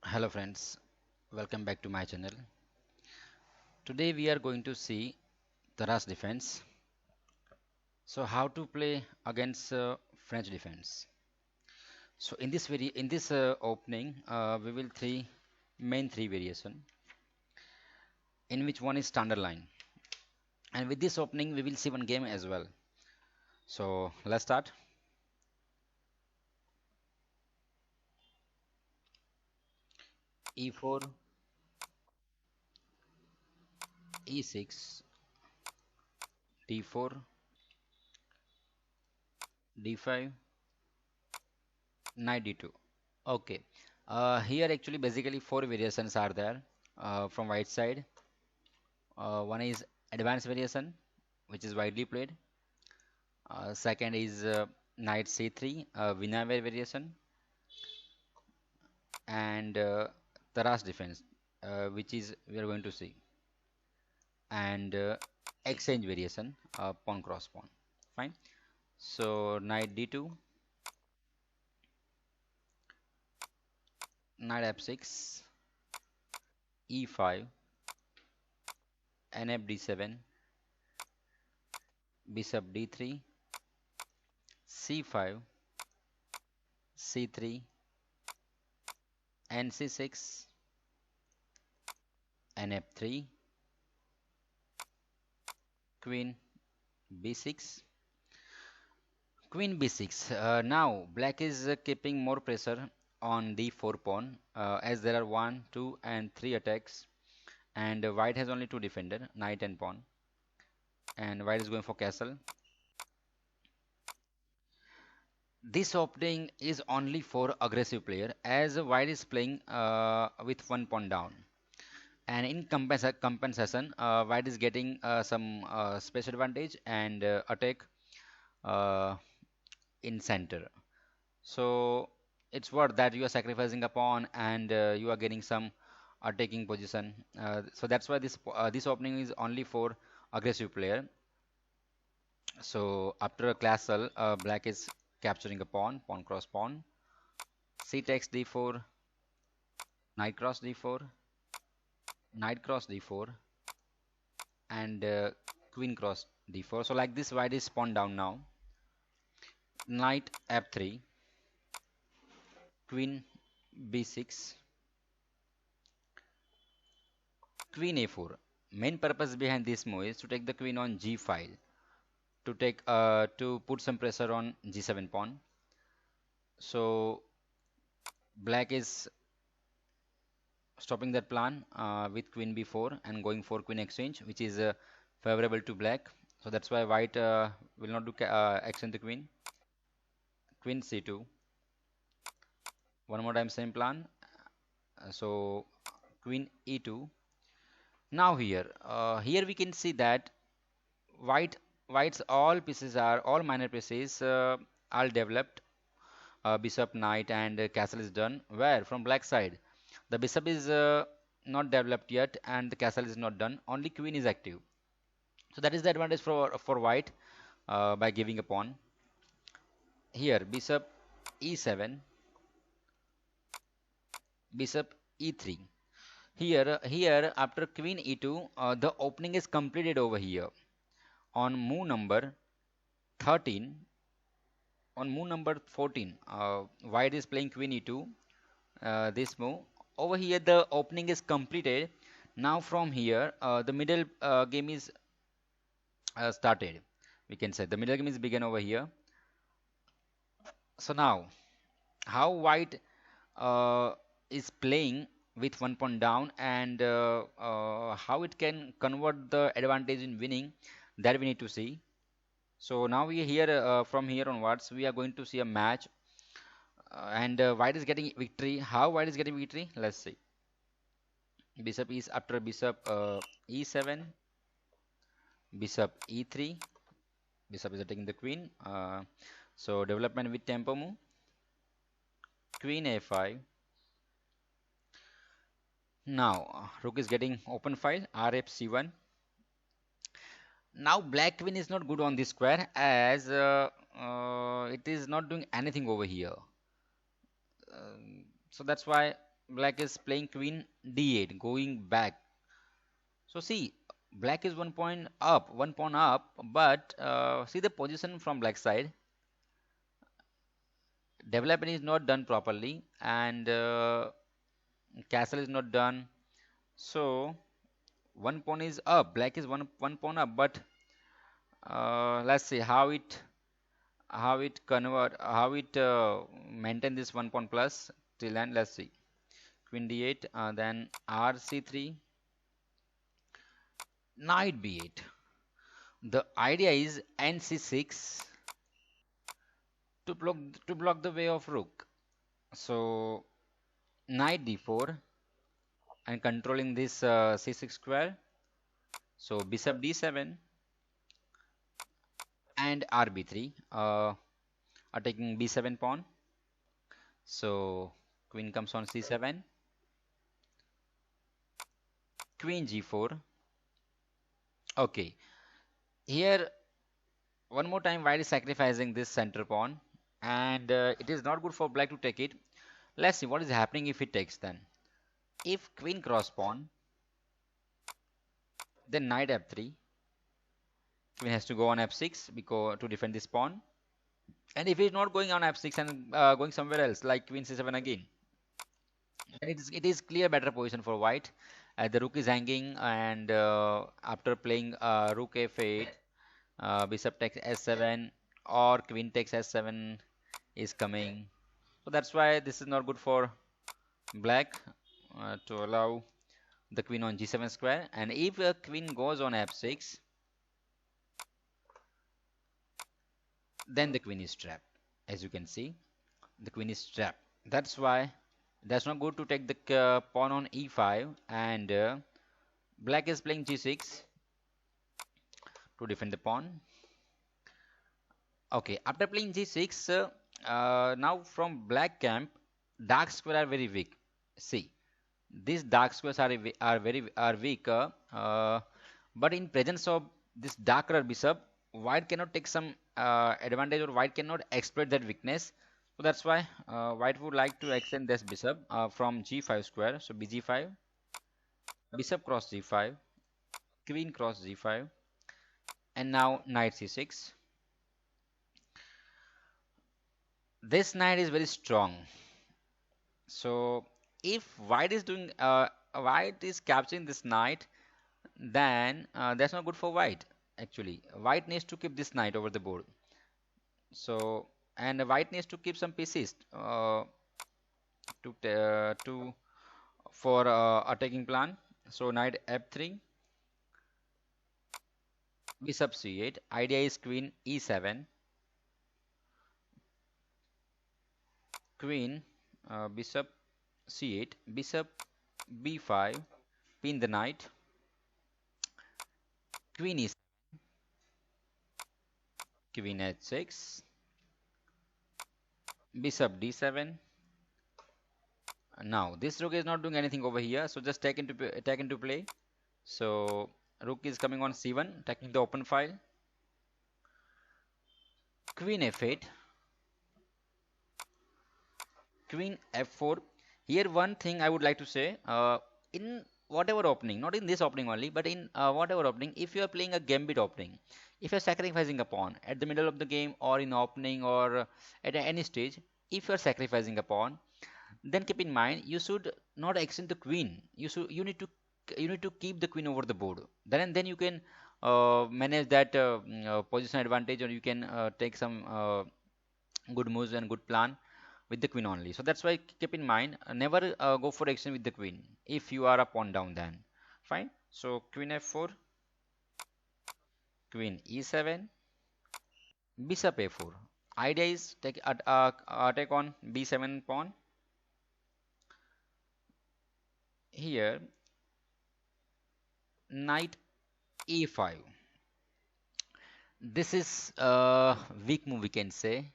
Hello friends, welcome back to my channel. Today we are going to see Taras defense. So how to play against French defense. So in this opening we will three variation in which one is standard line. And with this opening we will see one game as well. So let's start. E4, E6, D4, D5, Knight D2. Okay. Here actually basically four variations are there from white side. One is advanced variation, which is widely played. Second is knight c3, Vinayvar variation, and Taras defense, which is we are going to see, and exchange variation, pawn cross pawn. Fine. So knight d2, knight f6, e5, nf d7, bishop d3, c5, c3, nc6, nf3, queen b6, queen b6. Now black is keeping more pressure on d4 pawn as there are 1, 2 and 3 attacks, and white has only two defender, knight and pawn, and white is going for castle. This opening is only for aggressive player as white is playing with one pawn down, and in compensation white is getting some space advantage and attack uh, in center. So it's worth that you are sacrificing a pawn and you are getting some attacking position. So that's why this opening is only for aggressive player. So after a castle, black is capturing a pawn, pawn cross pawn, c takes d4, knight cross d4, knight cross d4, and queen cross d4. So like this, white is pawn down now. Knight f3, queen b6, queen a4. Main purpose behind this move is to take the queen on g file, to put some pressure on g7 pawn. So black is stopping that plan with queen b4 and going for queen exchange, which is favorable to black. So that's why white will not do exchange the queen. Queen c2. One more time same plan. So queen e2. Now here we can see that white white's all minor pieces are developed. Bishop, knight, and castle is done. Where from black side, the bishop is not developed yet, and the castle is not done. Only queen is active. So that is the advantage for white by giving a pawn. Here, bishop e7, bishop e3. Here after queen e2, the opening is completed over here. On move number 13, on move number 14, white is playing queen e2. This move over here, the opening is completed. Now from here, the middle game is started. We can say the middle game is begun over here. So now, how white uh, is playing with one pawn down, and how it can convert the advantage in winning, that we need to see. So now we here from here onwards we are going to see a match, and white is getting victory. How white is getting victory? Let's see. Bishop is after bishop e7, bishop e3, bishop is attacking the queen. So development with tempo move, queen a5. Now rook is getting open file, rf c1. Now black queen is not good on this square as it is not doing anything over here. So that's why. black is playing queen d8, going back. So see, black is 1 point up, 1 pawn up, but see the position from black side. Development is not done properly, and castle is not done. So 1 pawn is up. Black is one pawn up, but let's see how it maintain this 1 pawn plus till end. Let's see. Queen d8, then rc3, knight b8. The idea is nc6 to block the way of rook. So knight d4 and controlling this c6 square. So bishop d7 and rb3 are taking b7 pawn. So queen comes on c7, queen g4. Okay, here one more time white is sacrificing this center pawn, and it is not good for black to take it. Let's see what is happening if it takes then. If queen cross pawn, then knight f3. Queen has to go on f6 because to defend this pawn. And if it's not going on f6 and going somewhere else like queen c7 again, it is clear better position for white. The rook is hanging, and after playing rook f8, bishop takes s7, or queen takes s7 is coming. So that's why this is not good for black to allow the queen on g7 square. And if a queen goes on f6, then the queen is trapped. As you can see, the queen is trapped. That's why that's not good to take the pawn on e5, and black is playing g6 to defend the pawn. Okay, after playing g6, now from black camp, dark square are very weak. See, these dark squares are weak, but in presence of this darker bishop, white cannot take some advantage, or white cannot exploit that weakness. So that's why white would like to extend this bishop from g5 square. So bg5, bishop cross g5, queen cross g5, and now knight c6. This knight is very strong. So if white is capturing this knight, then that's not good for white. Actually, white needs to keep this knight over the board. So, and white needs to keep some pieces to for attacking plan. So knight f3, bishop c8. Idea is queen e7, queen bishop c8, bishop b5, pin the knight, queen e, queen h6, bishop d7. Now this rook is not doing anything over here, so just take into play. So rook is coming on c1, taking the open file. Queen f8, queen f4. Here one thing I would like to say, in whatever opening, not in this opening only, but in whatever opening, if you are playing a gambit opening, if you're sacrificing a pawn at the middle of the game, or in opening, or at any stage, if you're sacrificing a pawn, then keep in mind you should not extend the queen. You need to keep the queen over the board. Then you can manage that position advantage, or you can take some good moves and good plan with the queen only. So that's why keep in mind, never go for action with the queen if you are a pawn down. Then fine. So queen f4, queen e7, bishop a4. Idea is take on b7 pawn. Here knight e5. This is a weak move, we can say,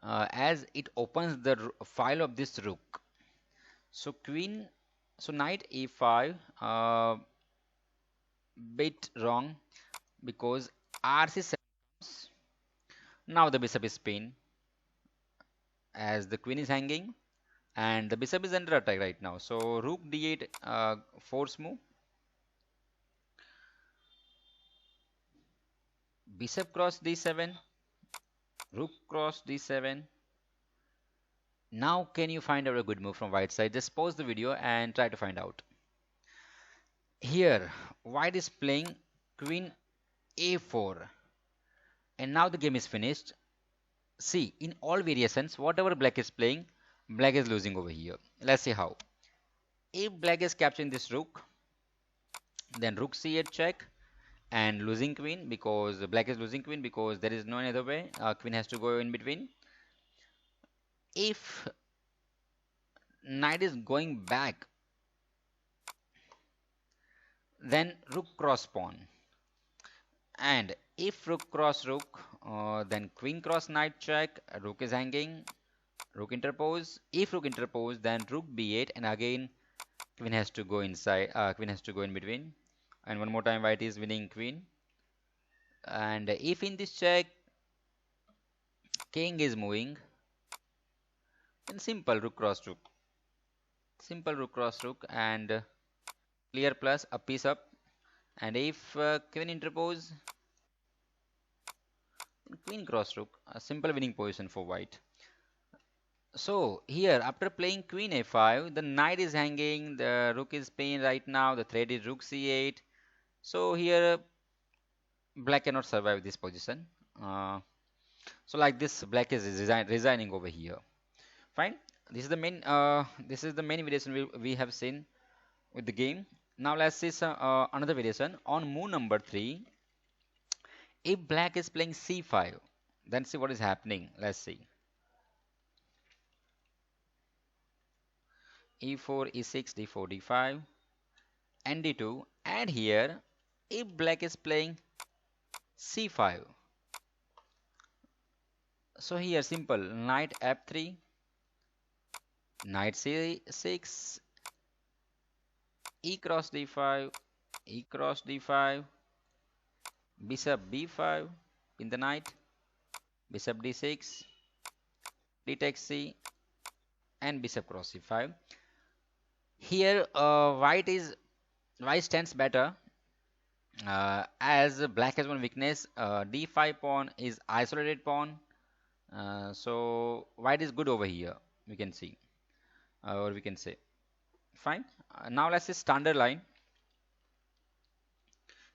as it opens the file of this rook. So knight e5, bit wrong, because rc7 comes. Now the bishop is pinned as the queen is hanging. and the bishop is under attack right now. So rook d8, force move, bishop cross d7, rook cross d7. Now can you find out a good move from white side? Just pause the video and try to find out. Here white is playing queen a4, and now the game is finished. See, in all variations, whatever black is playing, black is losing over here. Let's see how. If black is capturing this rook, then rook c8 check and losing queen, because black is losing queen because there is no other way. Queen has to go in between. If knight is going back, then rook cross pawn. And if rook cross rook, then queen cross knight check, rook is hanging, rook interpose. If rook interpose, then rook b8, and again queen has to go inside, queen has to go in between. And one more time white is winning queen. And if in this check king is moving, then simple rook cross rook, simple rook cross rook, and clear plus a piece up. And if queen interpose, queen cross rook, a simple winning position for white. So here after playing queen a5, the knight is hanging, the rook is pinned right now, the threat is rook c8. So here black cannot survive this position. So like this, black is resigning over here. Fine. This is the main variation we have seen with the game. Now let's see some, another variation on move number 3. If black is playing c5, then see what is happening. Let's see. e4, e6, d4, d5, and d2. And here, if black is playing c5, so here simple knight f3, knight c6, e cross d5, e cross d5, bishop b5 in the knight, bishop d6, d takes c, and bishop cross c5. Here white stands better, as black has one weakness. D5 pawn is isolated pawn, so white is good over here. We can see, or we can say, fine. Now let's see standard line: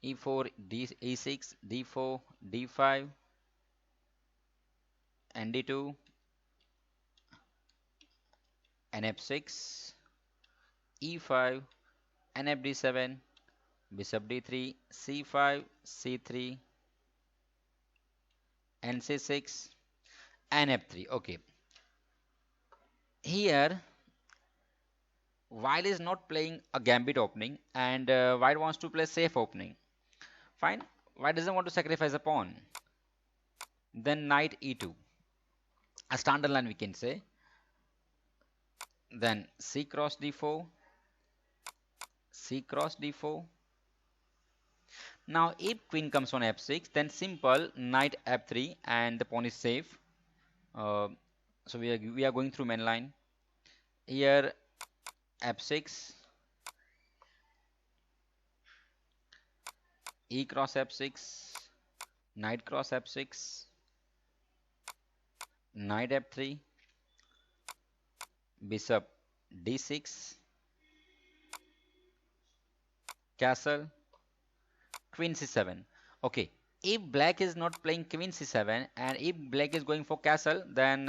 E4, E6, D4, D5, and D2, and F6, E5, and FD7, bishop D3, C5, C3, and C6, and F3. Okay. Here, white is not playing a gambit opening, and white wants to play safe opening. Fine. White doesn't want to sacrifice a pawn. Then knight E2. A standard line we can say. Then C cross D4, C cross D4. Now if queen comes on F6, then simple knight F3 and the pawn is safe. So we are going through main line. Here F6, E cross F6, knight cross F6, knight F3, bishop D6, castle, queen C7. Okay, if black is not playing queen C7 and if black is going for castle, then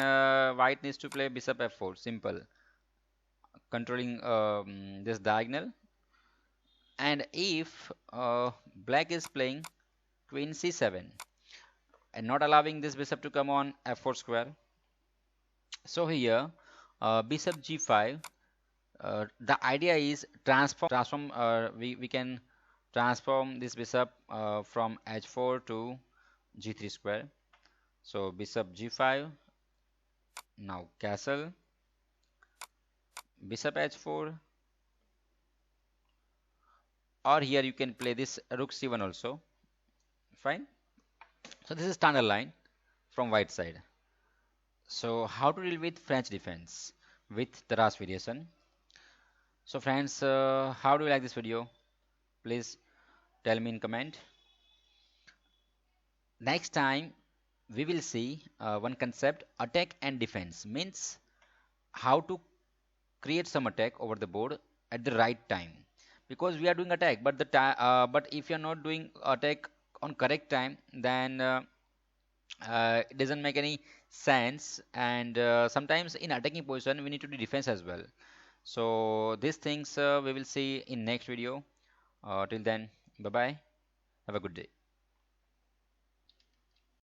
white needs to play bishop F4. Simple, controlling this diagonal. And if black is playing queen C7 and not allowing this bishop to come on F4 square, so here bishop G5. The idea is transform. We can transform this bishop from H4 to G3 square. So bishop G5. Now castle. Bishop H4. Or here you can play this rook C1 also. Fine. So this is standard line from white side. So how to deal with French defense? with Taras variation. So friends, how do you like this video? Please tell me in comment. Next time we will see one concept, attack and defense, means how to create some attack over the board at the right time, because we are doing attack, but but if you're not doing attack on correct time, then it doesn't make any sense. And sometimes in attacking position we need to do defense as well. So these things we will see in next video. Till then, bye bye, have a good day.